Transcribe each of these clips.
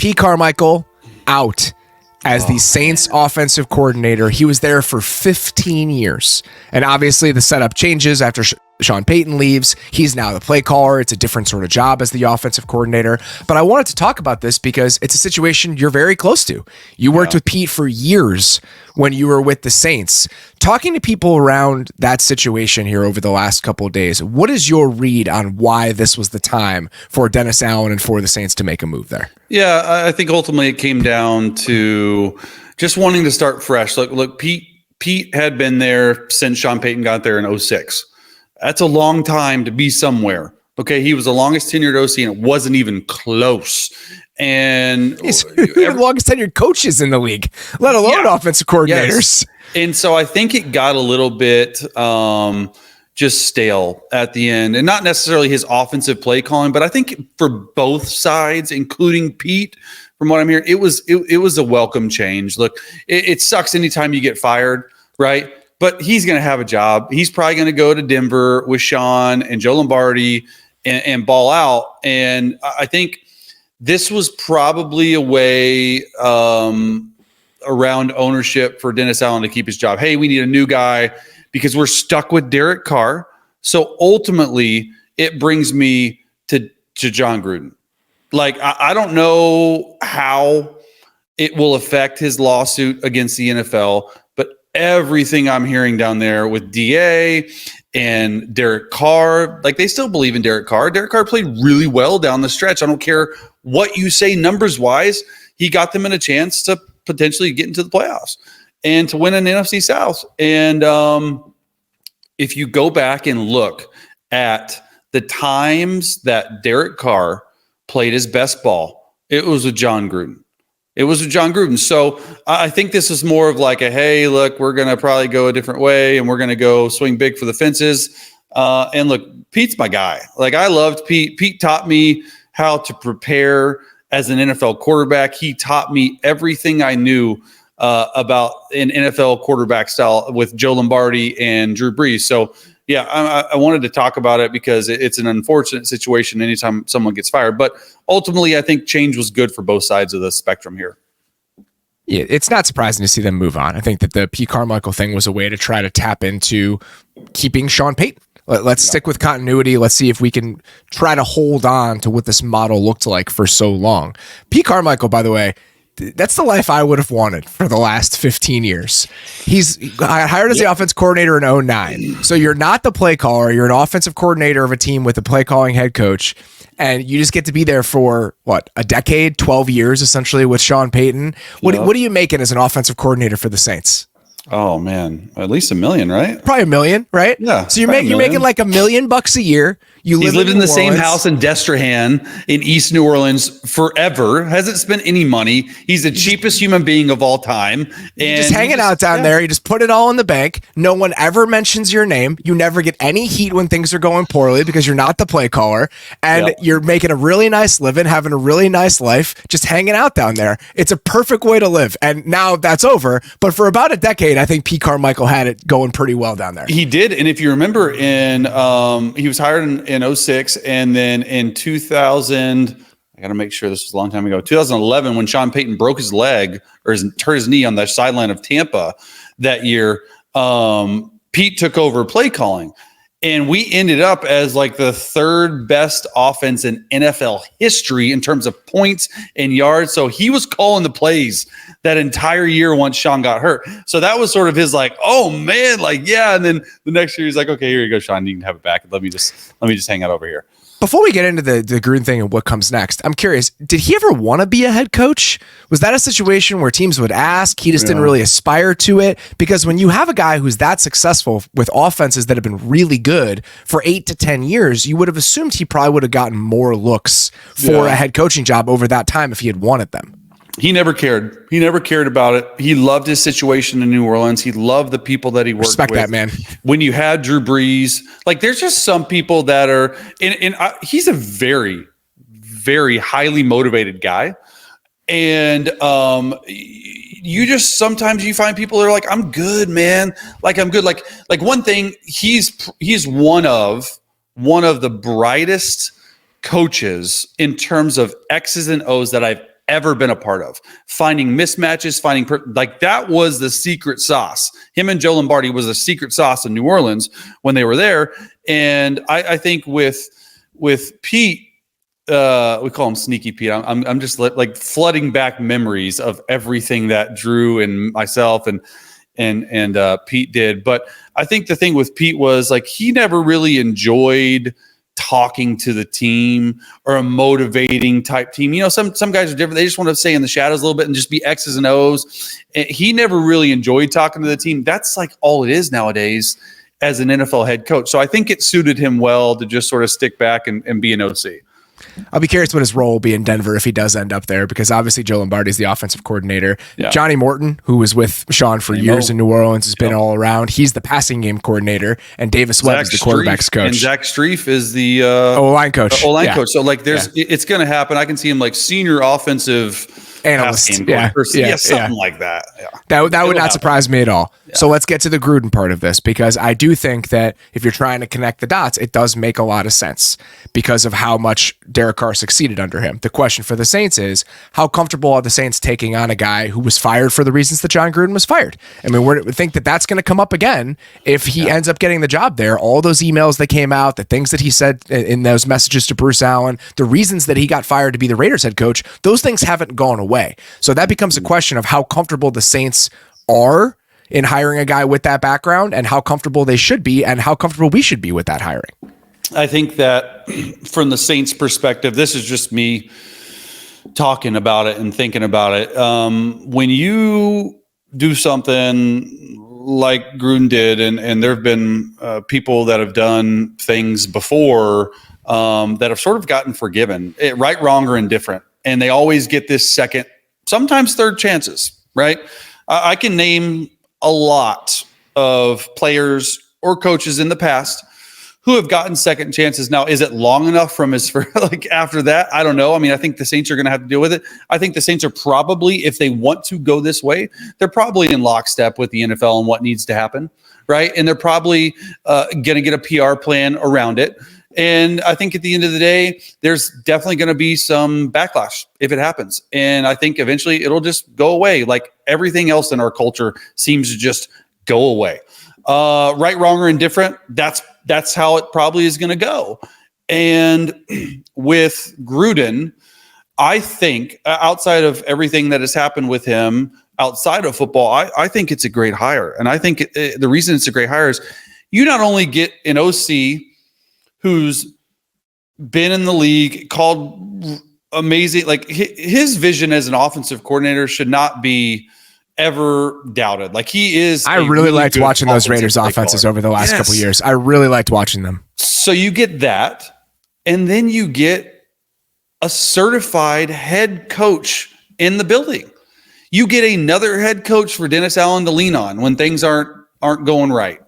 Pete Carmichael out as the Saints offensive coordinator. He was there for 15 years. And obviously the setup changes after Sean Payton leaves. He's now the play caller. It's a different sort of job as the offensive coordinator. But I wanted to talk about this because it's a situation you're very close to. You worked with Pete for years when you were with the Saints. Talking to people around that situation here over the last couple of days, what is your read on why this was the time for Dennis Allen and for the Saints to make a move there? Yeah, I think ultimately it came down to just wanting to start fresh. Look, Pete had been there since Sean Payton got there in 2006. That's a long time to be somewhere. Okay, he was the longest tenured OC, and it wasn't even close. And he's the longest tenured coaches in the league, let alone offensive coordinators. Yes. And so I think it got a little bit just stale at the end, and not necessarily his offensive play calling, but I think for both sides, including Pete, from what I'm hearing, it was a welcome change. Look, it sucks anytime you get fired, right? But he's going to have a job. He's probably going to go to Denver with Sean and Joe Lombardi and ball out. And I think this was probably a way around ownership for Dennis Allen to keep his job. Hey, we need a new guy because we're stuck with Derek Carr. So ultimately, it brings me to Jon Gruden. Like, I don't know how it will affect his lawsuit against the NFL, but everything I'm hearing down there with DA and Derek Carr, like, they still believe in Derek Carr. Derek Carr played really well down the stretch. I don't care what you say numbers-wise. He got them in a chance to potentially get into the playoffs and to win an NFC South. And if you go back and look at the times that Derek Carr played his best ball, it was with Jon Gruden. It was with Jon Gruden. So I think this is more of like a, hey, look, we're going to probably go a different way and we're going to go swing big for the fences. And look, Pete's my guy. Like, I loved Pete. Pete taught me how to prepare as an NFL quarterback. He taught me everything I knew about an NFL quarterback style with Joe Lombardi and Drew Brees. So, yeah, I wanted to talk about it because it's an unfortunate situation anytime someone gets fired. But ultimately, I think change was good for both sides of the spectrum here. Yeah, it's not surprising to see them move on. I think that the Pete Carmichael thing was a way to try to tap into keeping Sean Payton. Let's stick with continuity. Let's see if we can try to hold on to what this model looked like for so long. Pete Carmichael, by the way, that's the life I would have wanted for the last 15 years. He's hired as the offense coordinator in 2009. So you're not the play caller. You're an offensive coordinator of a team with a play calling head coach. And you just get to be there for, what, a decade, 12 years, essentially, with Sean Payton. What are you making as an offensive coordinator for the Saints? Oh, man. At least $1 million, right? Probably $1 million, right? Yeah. So you're making like $1 million a year. He's lived in the same house in Destrehan in East New Orleans forever. Hasn't spent any money. He's the cheapest human being of all time. And just hanging out down there. You just put it all in the bank. No one ever mentions your name. You never get any heat when things are going poorly because you're not the play caller. And you're making a really nice living, having a really nice life, just hanging out down there. It's a perfect way to live. And now that's over. But for about a decade, I think Pete Carmichael had it going pretty well down there. He did. And if you remember, he was hired in 2006, and then in 2000, I got to make sure this was a long time ago, 2011, when Sean Payton broke his leg or hurt his knee on the sideline of Tampa that year, Pete took over play calling. And we ended up as like the third best offense in NFL history in terms of points and yards. So he was calling the plays that entire year once Sean got hurt. So that was sort of his like, oh man, like, yeah. And then the next year he's like, okay, here you go, Sean, you can have it back. Let me just hang out over here. Before we get into the Gruden thing and what comes next, I'm curious, did he ever want to be a head coach? Was that a situation where teams would ask, he just didn't really aspire to it? Because when you have a guy who's that successful with offenses that have been really good for 8 to 10 years, you would have assumed he probably would have gotten more looks for a head coaching job over that time if he had wanted them. He never cared. He never cared about it. He loved his situation in New Orleans. He loved the people that he worked with. Respect that, man. When you had Drew Brees, like, there's just some people that are, and he's a very, very highly motivated guy. And you just, sometimes you find people that are like, I'm good, man. Like, I'm good. Like one thing, he's one of the brightest coaches in terms of X's and O's that I've ever been a part of. Finding mismatches, like that was the secret sauce. Him and Joe Lombardi was the secret sauce in New Orleans when they were there. And I think with Pete, we call him Sneaky Pete. I'm just like flooding back memories of everything that Drew and myself and Pete did. But I think the thing with Pete was like he never really enjoyed talking to the team or a motivating type team. You know, some guys are different. They just want to stay in the shadows a little bit and just be X's and O's. And he never really enjoyed talking to the team. That's like all it is nowadays as an NFL head coach. So I think it suited him well to just sort of stick back and be an OC. I'll be curious what his role will be in Denver if he does end up there, because obviously Joe Lombardi is the offensive coordinator. Yeah. Johnny Morton, who was with Sean for years in New Orleans, has been all around. He's the passing game coordinator, and Davis Webb is the quarterback's coach. And Zach Strief is the O-line coach. Coach. So like it's going to happen. I can see him like senior offensive analyst, something like that. Yeah. That would not surprise me at all. Yeah. So let's get to the Gruden part of this, because I do think that if you're trying to connect the dots, it does make a lot of sense because of how much Derek Carr succeeded under him. The question for the Saints is, how comfortable are the Saints taking on a guy who was fired for the reasons that Jon Gruden was fired? I mean, we think that that's going to come up again if he ends up getting the job there. All those emails that came out, the things that he said in those messages to Bruce Allen, the reasons that he got fired to be the Raiders head coach, those things haven't gone away. So that becomes a question of how comfortable the Saints are in hiring a guy with that background, and how comfortable they should be, and how comfortable we should be with that hiring. I think that from the Saints' perspective, this is just me talking about it and thinking about it. When you do something like Gruden did, and there have been people that have done things before that have sort of gotten forgiven, right, wrong, or indifferent, and they always get this second, sometimes third chances, right? I can name a lot of players or coaches in the past who have gotten second chances. Now, is it long enough from like after that? I don't know. I mean, I think the Saints are going to have to deal with it. I think the Saints are probably, if they want to go this way, they're probably in lockstep with the NFL and what needs to happen, right? And they're probably going to get a PR plan around it. And I think at the end of the day, there's definitely going to be some backlash if it happens. And I think eventually it'll just go away. Like everything else in our culture seems to just go away. Right, wrong, or indifferent, that's how it probably is going to go. And with Gruden, I think outside of everything that has happened with him outside of football, I think it's a great hire. And I think the reason it's a great hire is you not only get an OC who's been in the league, called amazing, like his vision as an offensive coordinator should not be ever doubted. Like he is. I really liked watching those Raiders offenses over the last couple of years. I really liked watching them. So you get that, and then you get a certified head coach in the building. You get another head coach for Dennis Allen to lean on when things aren't going right,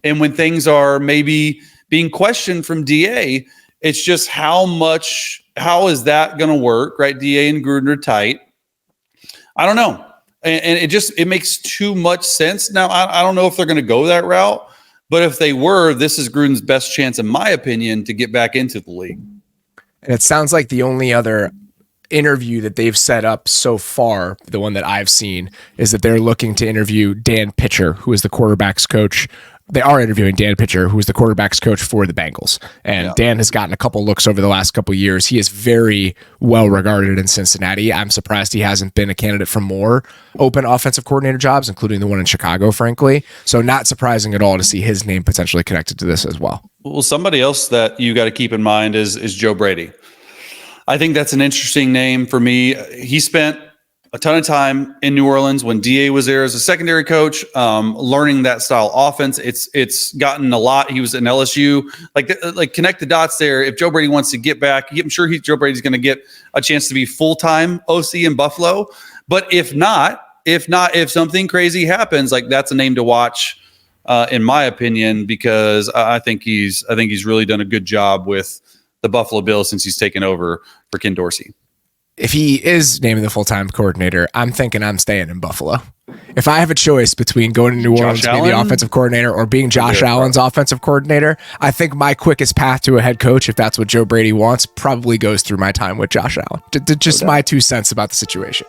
and when things are maybe being questioned from DA. It's just how is that going to work, right? DA and Gruden are tight. I don't know. And it makes too much sense. Now, I don't know if they're going to go that route, but if they were, this is Gruden's best chance, in my opinion, to get back into the league. And it sounds like the only other interview that they've set up so far, the one that I've seen, is that they're looking to interview Dan Pitcher, who is the quarterback's coach. They are interviewing Dan Pitcher, who is the quarterback's coach for the Bengals. And Dan has gotten a couple looks over the last couple of years. He is very well regarded in Cincinnati. I'm surprised he hasn't been a candidate for more open offensive coordinator jobs, including the one in Chicago, frankly. So not surprising at all to see his name potentially connected to this as well. Well, somebody else that you got to keep in mind is Joe Brady. I think that's an interesting name for me. He spent a ton of time in New Orleans when DA was there as a secondary coach, learning that style offense. It's gotten a lot. He was in LSU. Like connect the dots there. If Joe Brady wants to get back, I'm sure Joe Brady's going to get a chance to be full-time OC in Buffalo. But if something crazy happens, like that's a name to watch, in my opinion, because I think he's really done a good job with the Buffalo Bills since he's taken over for Ken Dorsey. If he is named the full-time coordinator, I'm thinking I'm staying in Buffalo. if I have a choice between going to New Orleans to be the Allen? offensive coordinator or being Josh Allen's offensive coordinator, I think my quickest path to a head coach, if that's what Joe Brady wants, probably goes through my time with Josh Allen. Just my 2 cents about the situation.